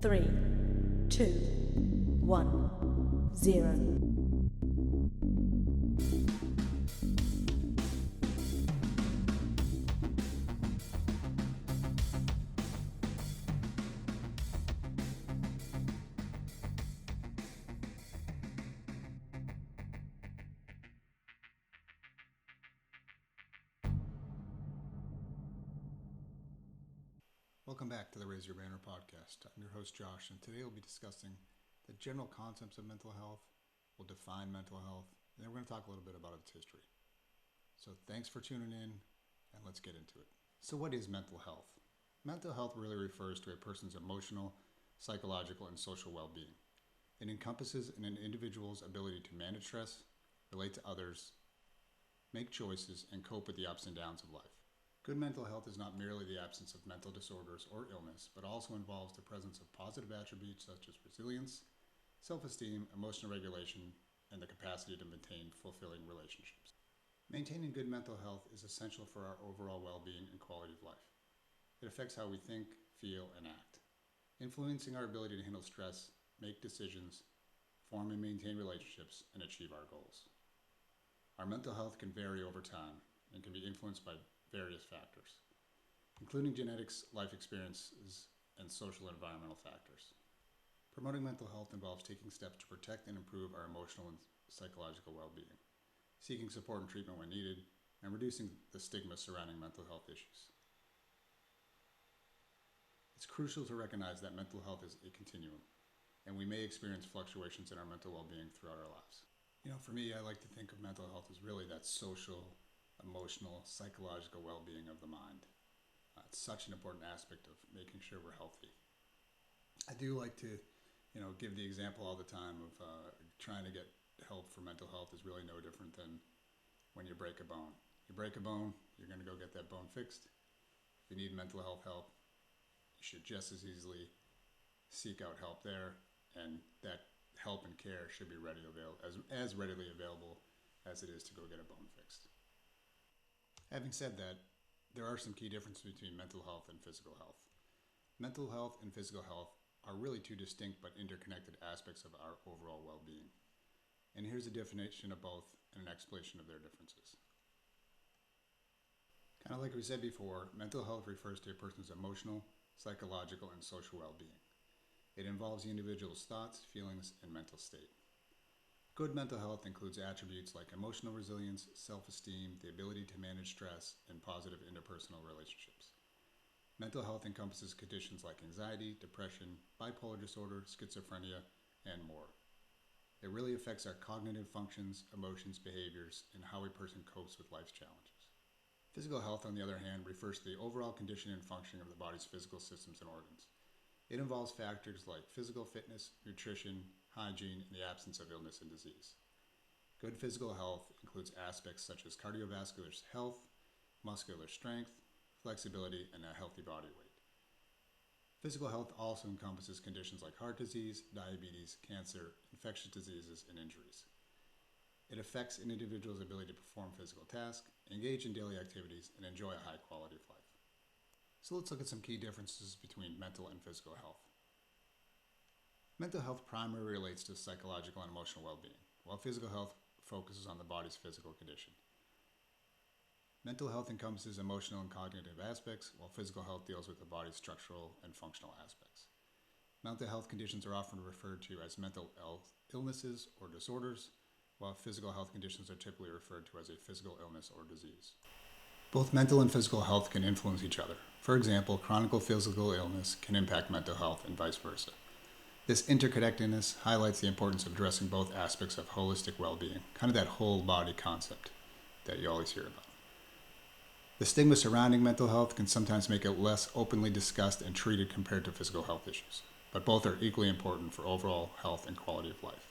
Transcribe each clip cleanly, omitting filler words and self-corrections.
3, 2, 1, 0. Welcome back to the Raise Your Banner podcast. I'm your host Josh, and today we'll be discussing the general concepts of mental health. We'll define mental health, and then we're going to talk a little bit about its history. So thanks for tuning in, and let's get into it. So what is mental health? Mental health really refers to a person's emotional, psychological, and social well-being. It encompasses an individual's ability to manage stress, relate to others, make choices, and cope with the ups and downs of life. Good mental health is not merely the absence of mental disorders or illness, but also involves the presence of positive attributes such as resilience, self-esteem, emotional regulation, and the capacity to maintain fulfilling relationships. Maintaining good mental health is essential for our overall well-being and quality of life. It affects how we think, feel, and act, influencing our ability to handle stress, make decisions, form and maintain relationships, and achieve our goals. Our mental health can vary over time and can be influenced by various factors, including genetics, life experiences, and social and environmental factors. Promoting mental health involves taking steps to protect and improve our emotional and psychological well-being, seeking support and treatment when needed, and reducing the stigma surrounding mental health issues. It's crucial to recognize that mental health is a continuum, and we may experience fluctuations in our mental well-being throughout our lives. For me, I like to think of mental health as really that social, emotional, psychological well-being of the mind. It's such an important aspect of making sure we're healthy. I do like to, give the example all the time of trying to get help for mental health is really no different than when you break a bone. You break a bone, you're going to go get that bone fixed. If you need mental health help, you should just as easily seek out help there, and that help and care should be as readily available as it is to go get a bone fixed. Having said that, there are some key differences between mental health and physical health. Mental health and physical health are really two distinct but interconnected aspects of our overall well-being. And here's a definition of both and an explanation of their differences. Kind of like we said before, mental health refers to a person's emotional, psychological, and social well-being. It involves the individual's thoughts, feelings, and mental state. Good mental health includes attributes like emotional resilience, self-esteem, the ability to manage stress, and positive interpersonal relationships. Mental health encompasses conditions like anxiety, depression, bipolar disorder, schizophrenia, and more. It really affects our cognitive functions, emotions, behaviors, and how a person copes with life's challenges. Physical health, on the other hand, refers to the overall condition and functioning of the body's physical systems and organs. It involves factors like physical fitness, nutrition, hygiene, and the absence of illness and disease. Good physical health includes aspects such as cardiovascular health, muscular strength, flexibility, and a healthy body weight. Physical health also encompasses conditions like heart disease, diabetes, cancer, infectious diseases, and injuries. It affects an individual's ability to perform physical tasks, engage in daily activities, and enjoy a high quality of life. So let's look at some key differences between mental and physical health. Mental health primarily relates to psychological and emotional well-being, while physical health focuses on the body's physical condition. Mental health encompasses emotional and cognitive aspects, while physical health deals with the body's structural and functional aspects. Mental health conditions are often referred to as mental illnesses or disorders, while physical health conditions are typically referred to as a physical illness or disease. Both mental and physical health can influence each other. For example, chronic physical illness can impact mental health and vice versa. This interconnectedness highlights the importance of addressing both aspects of holistic well-being, kind of that whole body concept that you always hear about. The stigma surrounding mental health can sometimes make it less openly discussed and treated compared to physical health issues, but both are equally important for overall health and quality of life.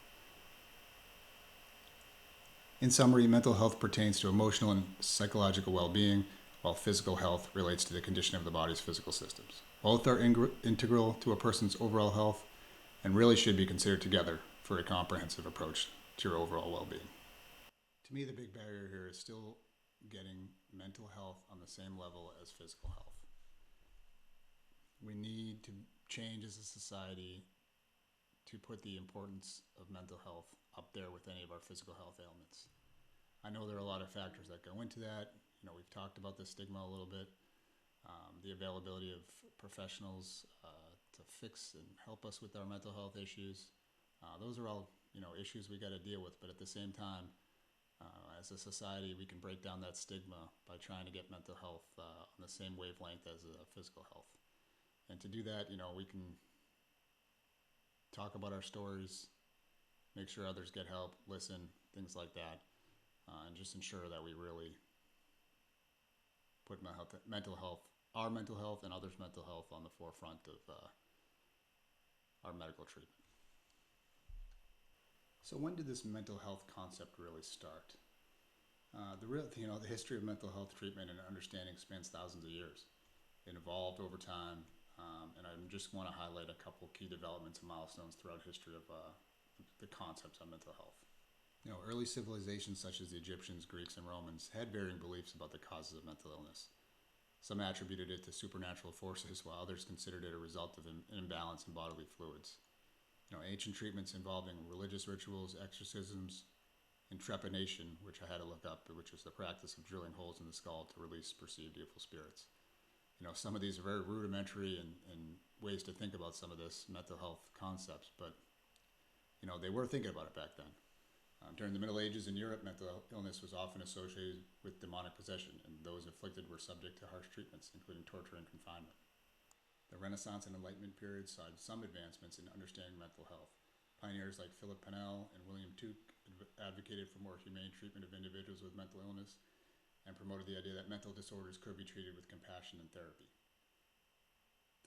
In summary, mental health pertains to emotional and psychological well-being, while physical health relates to the condition of the body's physical systems. Both are integral to a person's overall health and really should be considered together for a comprehensive approach to your overall well-being. To me, the big barrier here is still getting mental health on the same level as physical health. We need to change as a society to put the importance of mental health up there with any of our physical health ailments. I know there are a lot of factors that go into that. We've talked about the stigma a little bit, the availability of professionals to fix and help us with our mental health issues. Those are all, issues we got to deal with. But at the same time, as a society, we can break down that stigma by trying to get mental health on the same wavelength as physical health. And to do that, we can talk about our stories, make sure others get help, listen, things like that, and just ensure that we really put mental health, our mental health and others' mental health on the forefront of our medical treatment. So when did this mental health concept really start? The history of mental health treatment and understanding spans thousands of years. It evolved over time, and I just want to highlight a couple key developments and milestones throughout history of the concepts of mental health. Early civilizations such as the Egyptians, Greeks, and Romans had varying beliefs about the causes of mental illness. Some attributed it to supernatural forces, while others considered it a result of an imbalance in bodily fluids. Ancient treatments involving religious rituals, exorcisms, and trepanation, which I had to look up, which was the practice of drilling holes in the skull to release perceived evil spirits. Some of these are very rudimentary and ways to think about some of this mental health concepts, but, they were thinking about it back then. During the Middle Ages in Europe, mental illness was often associated with demonic possession, and those afflicted were subject to harsh treatments, including torture and confinement. The Renaissance and Enlightenment periods saw some advancements in understanding mental health. Pioneers like Philip Pennell and William Tuke advocated for more humane treatment of individuals with mental illness and promoted the idea that mental disorders could be treated with compassion and therapy.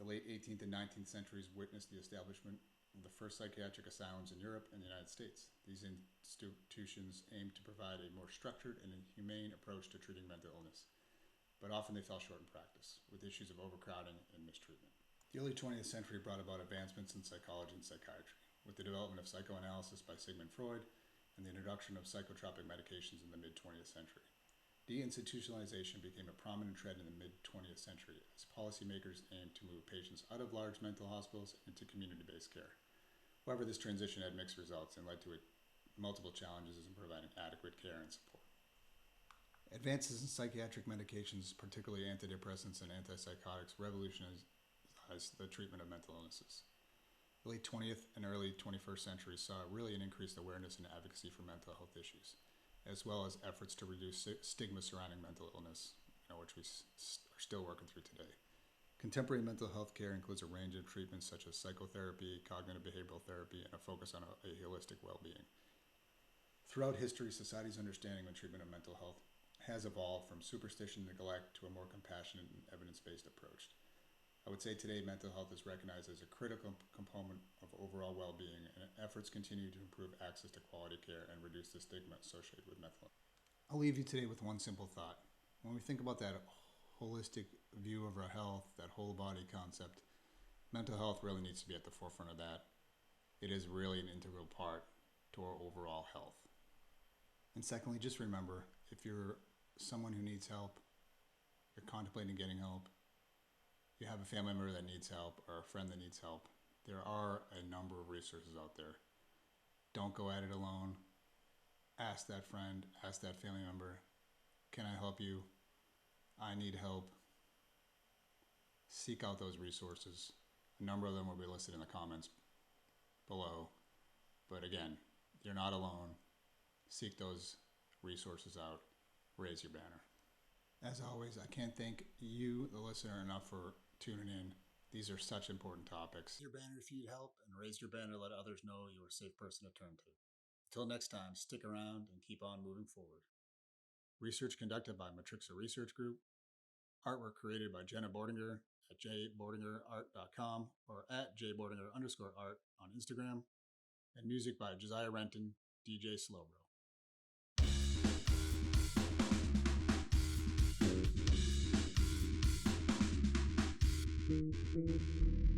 The late 18th and 19th centuries witnessed the establishment of the first psychiatric asylums in Europe and the United States. These institutions aimed to provide a more structured and humane approach to treating mental illness, but often they fell short in practice, with issues of overcrowding and mistreatment. The early 20th century brought about advancements in psychology and psychiatry, with the development of psychoanalysis by Sigmund Freud and the introduction of psychotropic medications in the mid-20th century. Deinstitutionalization became a prominent trend in the mid-20th century as policymakers aimed to move patients out of large mental hospitals into community-based care. However, this transition had mixed results and led to multiple challenges in providing adequate care and support. Advances in psychiatric medications, particularly antidepressants and antipsychotics, revolutionized the treatment of mental illnesses. The late 20th and early 21st centuries saw really an increased awareness and advocacy for mental health issues, as well as efforts to reduce stigma surrounding mental illness, which we are still working through today. Contemporary mental health care includes a range of treatments such as psychotherapy, cognitive behavioral therapy, and a focus on a holistic well-being. Throughout history, society's understanding and treatment of mental health has evolved from superstition and neglect to a more compassionate and evidence-based approach. I would say today mental health is recognized as a critical component of overall well-being, and efforts continue to improve access to quality care and reduce the stigma associated with mental health. I'll leave you today with one simple thought. When we think about that holistic view of our health, that whole body concept, mental health really needs to be at the forefront of that. It is really an integral part to our overall health. And secondly, just remember, if you're someone who needs help, you're contemplating getting help, you have a family member that needs help or a friend that needs help, there are a number of resources out there. Don't go at it alone. Ask that friend, ask that family member, can I help you? I need help. Seek out those resources. A number of them will be listed in the comments below. But again, you're not alone. Seek those resources out. Raise your banner. As always, I can't thank you, the listener, enough for tuning in. These are such important topics. Your banner if you need help, and raise your banner to let others know you're a safe person to turn to. Until next time, stick around and keep on moving forward. Research conducted by Matrixa Research Group. Artwork created by Jenna Bordinger at jbordingerart.com or at jbordinger_art on Instagram. And music by Josiah Renton, DJ Slowbro. Thank you.